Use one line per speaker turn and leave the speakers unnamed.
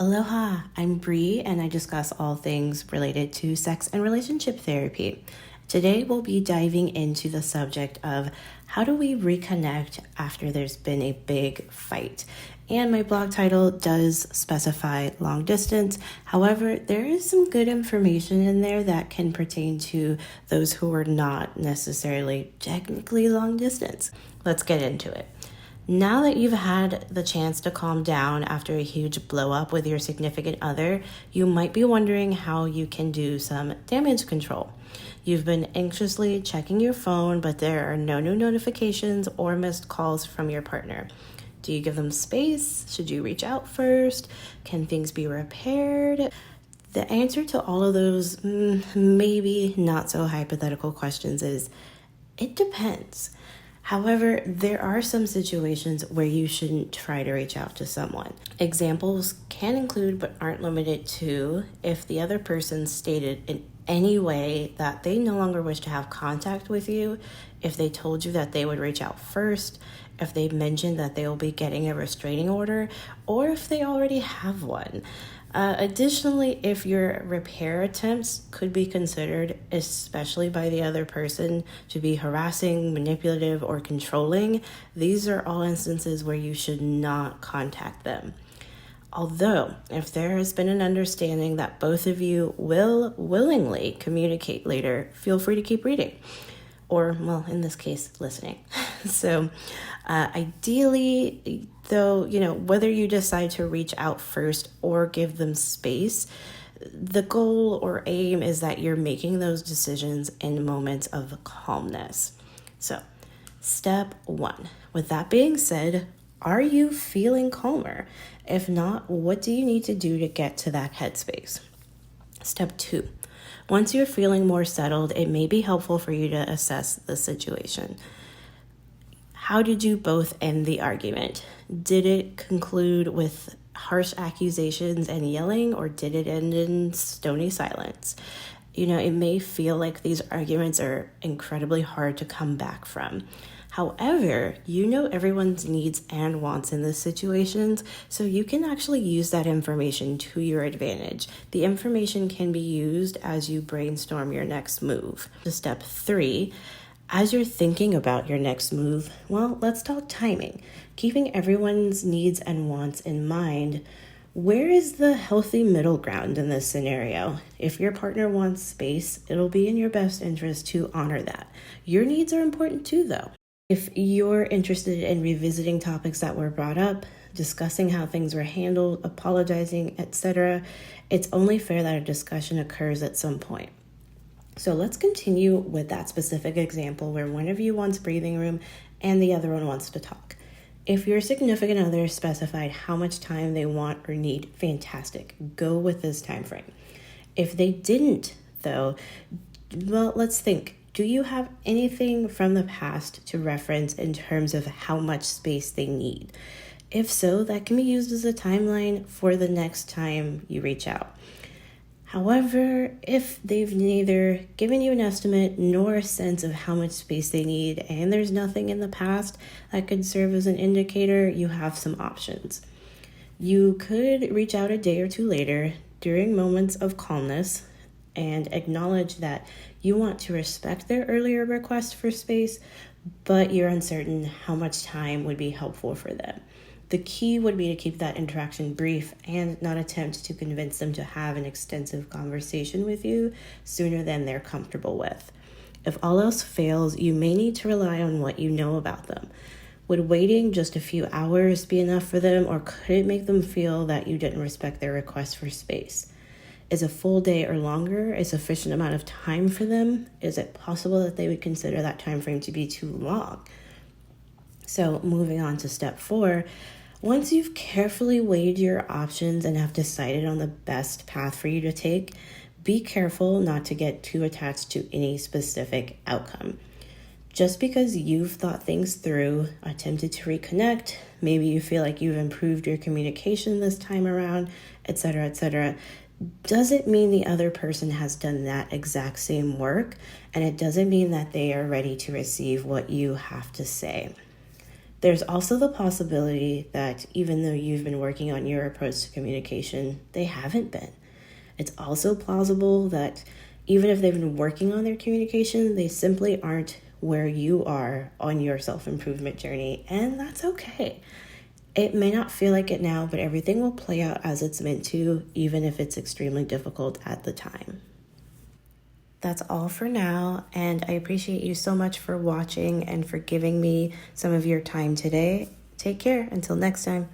Aloha, I'm Bree and I discuss all things related to sex and relationship therapy. Today we'll be diving into the subject of how do we reconnect after there's been a big fight. And my blog title does specify long distance. However, there is some good information in there that can pertain to those who are not necessarily technically long distance. Let's get into it. Now that you've had the chance to calm down after a huge blow up with your significant other, you might be wondering how you can do some damage control. You've been anxiously checking your phone, but there are no new notifications or missed calls from your partner. Do you give them space? Should you reach out first? Can things be repaired? The answer to all of those maybe not so hypothetical questions is it depends. However, there are some situations where you shouldn't try to reach out to someone. Examples can include but aren't limited to if the other person stated in any way that they no longer wish to have contact with you, if they told you that they would reach out first, if they mentioned that they will be getting a restraining order, or if they already have one. Additionally, if your repair attempts could be considered, especially by the other person, to be harassing, manipulative, or controlling, these are all instances where you should not contact them. Although, if there has been an understanding that both of you will willingly communicate later, feel free to keep reading. Or, well, in this case, listening. So, ideally, though, whether you decide to reach out first or give them space, the goal or aim is that you're making those decisions in moments of calmness. So, step 1. With that being said, are you feeling calmer? If not, what do you need to do to get to that headspace? Step 2. Once you're feeling more settled, it may be helpful for you to assess the situation. How did you both end the argument? Did it conclude with harsh accusations and yelling, or did it end in stony silence? It may feel like these arguments are incredibly hard to come back from. However, everyone's needs and wants in these situations, so you can actually use that information to your advantage. The information can be used as you brainstorm your next move. Step 3, as you're thinking about your next move, well, let's talk timing. Keeping everyone's needs and wants in mind, where is the healthy middle ground in this scenario? If your partner wants space, it'll be in your best interest to honor that. Your needs are important too, though. If you're interested in revisiting topics that were brought up, discussing how things were handled, apologizing, etc., it's only fair that a discussion occurs at some point. So let's continue with that specific example where one of you wants breathing room and the other one wants to talk. If your significant other specified how much time they want or need, fantastic. Go with this time frame. If they didn't, though, well, let's think. Do you have anything from the past to reference in terms of how much space they need? If so, that can be used as a timeline for the next time you reach out. However, if they've neither given you an estimate nor a sense of how much space they need, and there's nothing in the past that could serve as an indicator, you have some options. You could reach out a day or two later during moments of calmness and acknowledge that you want to respect their earlier request for space, but you're uncertain how much time would be helpful for them. The key would be to keep that interaction brief and not attempt to convince them to have an extensive conversation with you sooner than they're comfortable with. If all else fails, you may need to rely on what you know about them. Would waiting just a few hours be enough for them, or could it make them feel that you didn't respect their request for space? Is a full day or longer a sufficient amount of time for them? Is it possible that they would consider that time frame to be too long? So moving on to step 4, once you've carefully weighed your options and have decided on the best path for you to take, be careful not to get too attached to any specific outcome. Just because you've thought things through, attempted to reconnect, maybe you feel like you've improved your communication this time around, etc., doesn't mean the other person has done that exact same work, and it doesn't mean that they are ready to receive what you have to say. There's also the possibility that even though you've been working on your approach to communication, they haven't been. It's also plausible that even if they've been working on their communication, they simply aren't where you are on your self-improvement journey, and that's okay. It may not feel like it now, but everything will play out as it's meant to, even if it's extremely difficult at the time. That's all for now, and I appreciate you so much for watching and for giving me some of your time today. Take care. Until next time.